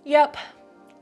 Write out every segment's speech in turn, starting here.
Yep,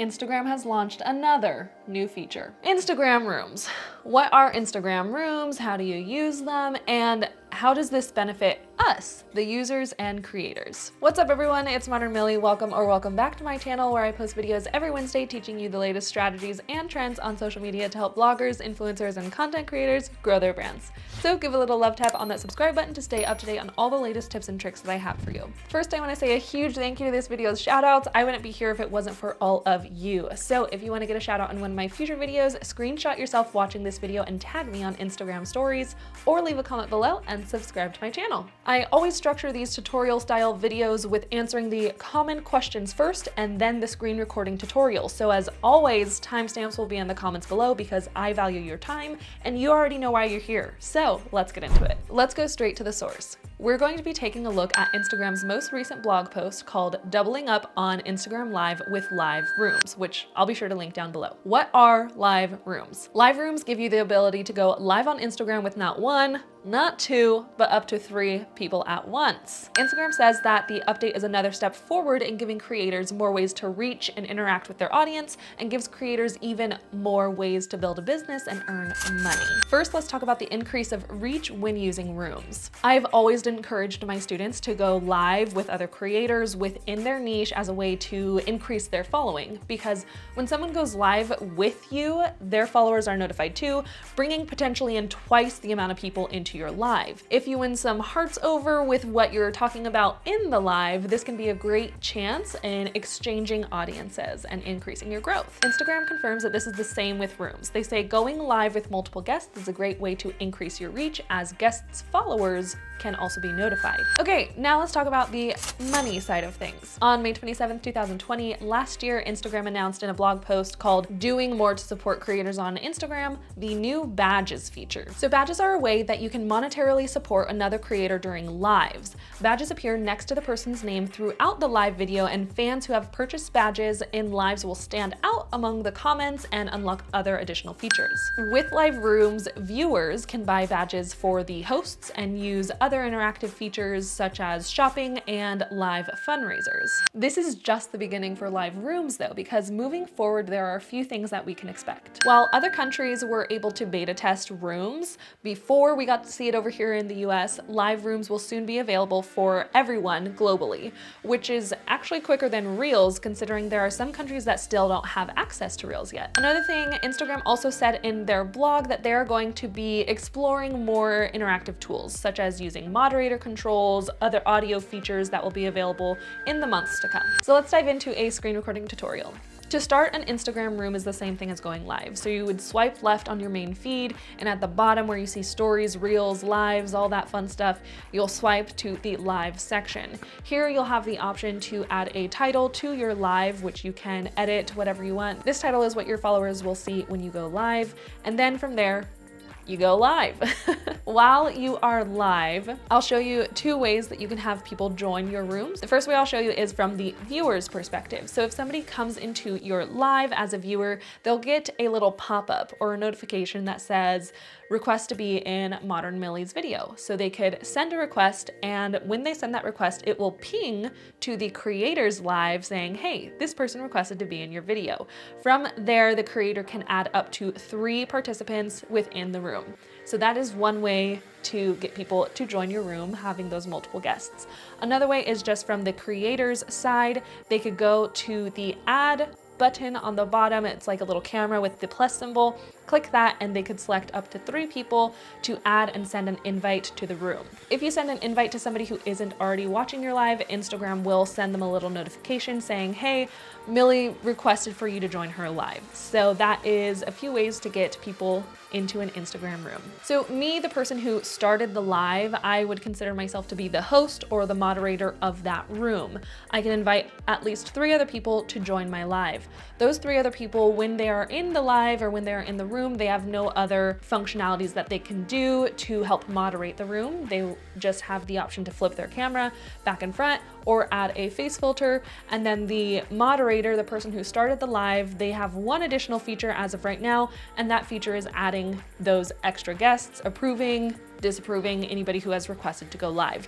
Instagram has launched another new feature. Instagram Rooms. What are Instagram Rooms? How do you use them? And how does this benefit us, the users and creators? What's up everyone, it's Modern Millie. Welcome back to my channel where I post videos every Wednesday teaching you the latest strategies and trends on social media to help bloggers, influencers, and content creators grow their brands. So give a little love tap on that subscribe button to stay up to date on all the latest tips and tricks that I have for you. First, I want to say a huge thank you to this video's shoutouts. I wouldn't be here if it wasn't for all of you. So if you want to get a shout out in one of my future videos, screenshot yourself watching this video and tag me on Instagram stories, or leave a comment below and subscribe to my channel. I always structure these tutorial style videos with answering the common questions first and then the screen recording tutorial. So as always, timestamps will be in the comments below because I value your time and you already know why you're here. So let's get into it. Let's go straight to the source. We're going to be taking a look at Instagram's most recent blog post called Doubling Up on Instagram Live with Live Rooms, which I'll be sure to link down below. What are live rooms? Live rooms give you the ability to go live on Instagram with not one, not two, but up to 3 people at once. Instagram says that the update is another step forward in giving creators more ways to reach and interact with their audience, and gives creators even more ways to build a business and earn money. First, let's talk about the increase of reach when using rooms. I've always encouraged my students to go live with other creators within their niche as a way to increase their following, because when someone goes live with you, their followers are notified too, bringing potentially in twice the amount of people into your live. If you win some hearts over with what you're talking about in the live, this can be a great chance in exchanging audiences and increasing your growth. Instagram confirms that this is the same with rooms. They say going live with multiple guests is a great way to increase your reach, as guests' followers can also be notified. Okay, now let's talk about the money side of things. On May 27th, 2020, last year, Instagram announced in a blog post called Doing More to Support Creators on Instagram, the new badges feature. So badges are a way that you can monetarily support another creator during lives. Badges appear next to the person's name throughout the live video, and fans who have purchased badges in lives will stand out among the comments and unlock other additional features. With live rooms, viewers can buy badges for the hosts and use other interactive features such as shopping and live fundraisers. This is just the beginning for live rooms though, because moving forward there are a few things that we can expect. While other countries were able to beta test rooms before we got to see it over here in the US, live rooms will soon be available for everyone globally, which is actually quicker than Reels, considering there are some countries that still don't have access to Reels yet. Another thing, Instagram also said in their blog that they're going to be exploring more interactive tools, such as using moderator controls, other audio features that will be available in the months to come. So let's dive into a screen recording tutorial. To start an Instagram room is the same thing as going live. So you would swipe left on your main feed, and at the bottom where you see stories, reels, lives, all that fun stuff, you'll swipe to the live section. Here you'll have the option to add a title to your live, which you can edit whatever you want. This title is what your followers will see when you go live, and then from there, you go live. While you are live, I'll show you 2 ways that you can have people join your rooms. The first way I'll show you is from the viewer's perspective. So if somebody comes into your live as a viewer, they'll get a little pop-up or a notification that says, request to be in Modern Millie's video. So they could send a request, and when they send that request, it will ping to the creator's live saying, hey, this person requested to be in your video. From there, the creator can add up to 3 participants within the room. So that is one way to get people to join your room, having those multiple guests. Another way is just from the creator's side. They could go to the add button on the bottom. It's like a little camera with the plus symbol. Click that and they could select up to 3 people to add and send an invite to the room. If you send an invite to somebody who isn't already watching your live, Instagram will send them a little notification saying, hey, Millie requested for you to join her live. So that is a few ways to get people into an Instagram room. So me, the person who started the live, I would consider myself to be the host or the moderator of that room. I can invite at least 3 other people to join my live. Those 3 other people, when they are in the live or when they're in the room, they have no other functionalities that they can do to help moderate the room. They just have the option to flip their camera back and front or add a face filter. And then the moderator, the person who started the live, they have one additional feature as of right now, and that feature is adding those extra guests, approving, disapproving anybody who has requested to go live.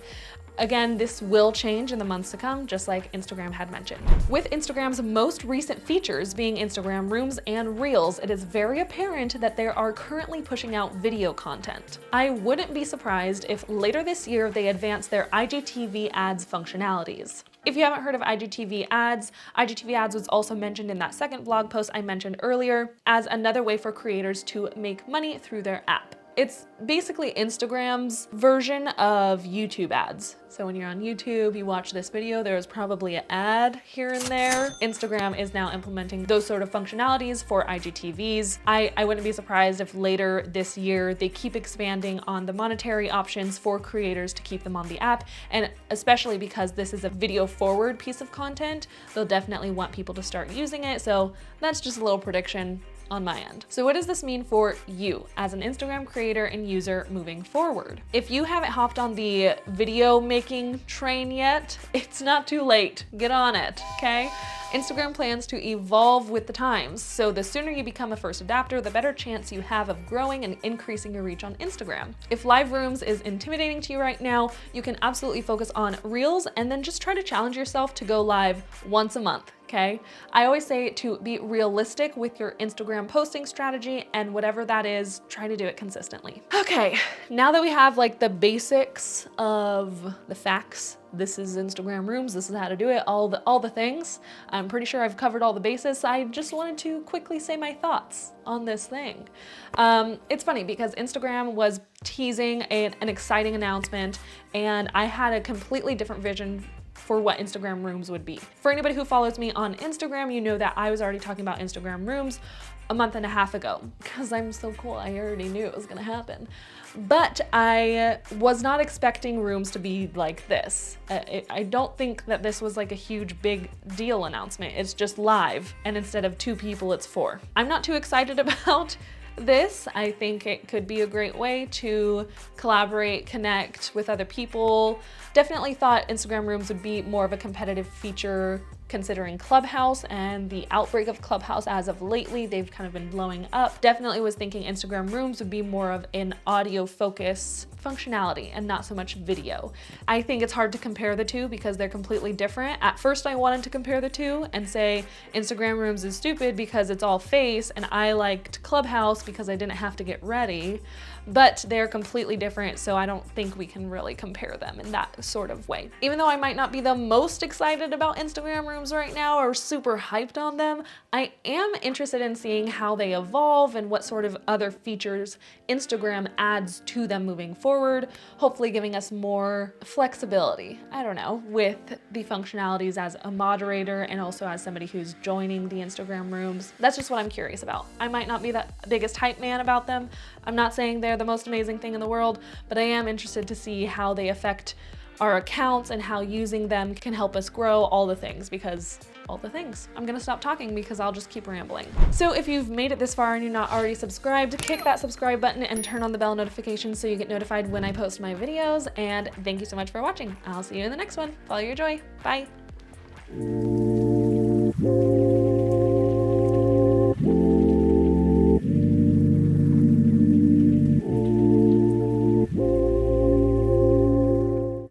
Again, this will change in the months to come, just like Instagram had mentioned. With Instagram's most recent features being Instagram Rooms and Reels, it is very apparent that they are currently pushing out video content. I wouldn't be surprised if later this year they advance their IGTV Ads functionalities. If you haven't heard of IGTV Ads was also mentioned in that second blog post I mentioned earlier as another way for creators to make money through their app. It's basically Instagram's version of YouTube ads. So when you're on YouTube, you watch this video, there's probably an ad here and there. Instagram is now implementing those sort of functionalities for IGTVs. I wouldn't be surprised if later this year they keep expanding on the monetary options for creators to keep them on the app. And especially because this is a video forward piece of content, they'll definitely want people to start using it. So that's just a little prediction on my end. So what does this mean for you as an Instagram creator and user moving forward? If you haven't hopped on the video making train yet, it's not too late. Get on it, okay? Instagram plans to evolve with the times, so the sooner you become a first adapter, the better chance you have of growing and increasing your reach on Instagram. If live rooms is intimidating to you right now, you can absolutely focus on Reels and then just try to challenge yourself to go live once a month. Okay? I always say to be realistic with your Instagram posting strategy, and whatever that is, try to do it consistently. Okay, now that we have like the basics of the facts, this is Instagram Rooms, this is how to do it, all the things. I'm pretty sure I've covered all the bases. I just wanted to quickly say my thoughts on this thing. It's funny because Instagram was teasing an exciting announcement, and I had a completely different vision for what Instagram Rooms would be. For anybody who follows me on Instagram, you know that I was already talking about Instagram Rooms a month and a half ago because I'm so cool. I already knew it was gonna happen. But I was not expecting Rooms to be like this. I don't think that this was like a huge big deal announcement. It's just live, and instead of 2 people, it's 4. I'm not too excited about this. I think it could be a great way to collaborate, connect with other people. Definitely thought Instagram Rooms would be more of a competitive feature considering ClubHouse and the outbreak of ClubHouse as of lately. They've kind of been blowing up. Definitely was thinking Instagram Rooms would be more of an audio focus functionality and not so much video. I think it's hard to compare the two because they're completely different. At first I wanted to compare the two and say Instagram Rooms is stupid because it's all face, and I liked ClubHouse because I didn't have to get ready, but they're completely different, so I don't think we can really compare them in that sort of way. Even though I might not be the most excited about Instagram Rooms right now or super hyped on them, I am interested in seeing how they evolve and what sort of other features Instagram adds to them moving forward, hopefully giving us more flexibility, I don't know, with the functionalities as a moderator and also as somebody who's joining the Instagram Rooms. That's just what I'm curious about. I might not be the biggest hype man about them. I'm not saying they're the most amazing thing in the world, but I am interested to see how they affect our accounts and how using them can help us grow, all the things, because all the things. I'm gonna stop talking because I'll just keep rambling. So if you've made it this far and you're not already subscribed, click that subscribe button and turn on the bell notification so you get notified when I post my videos. And thank you so much for watching. I'll see you in the next one. Follow your joy. Bye.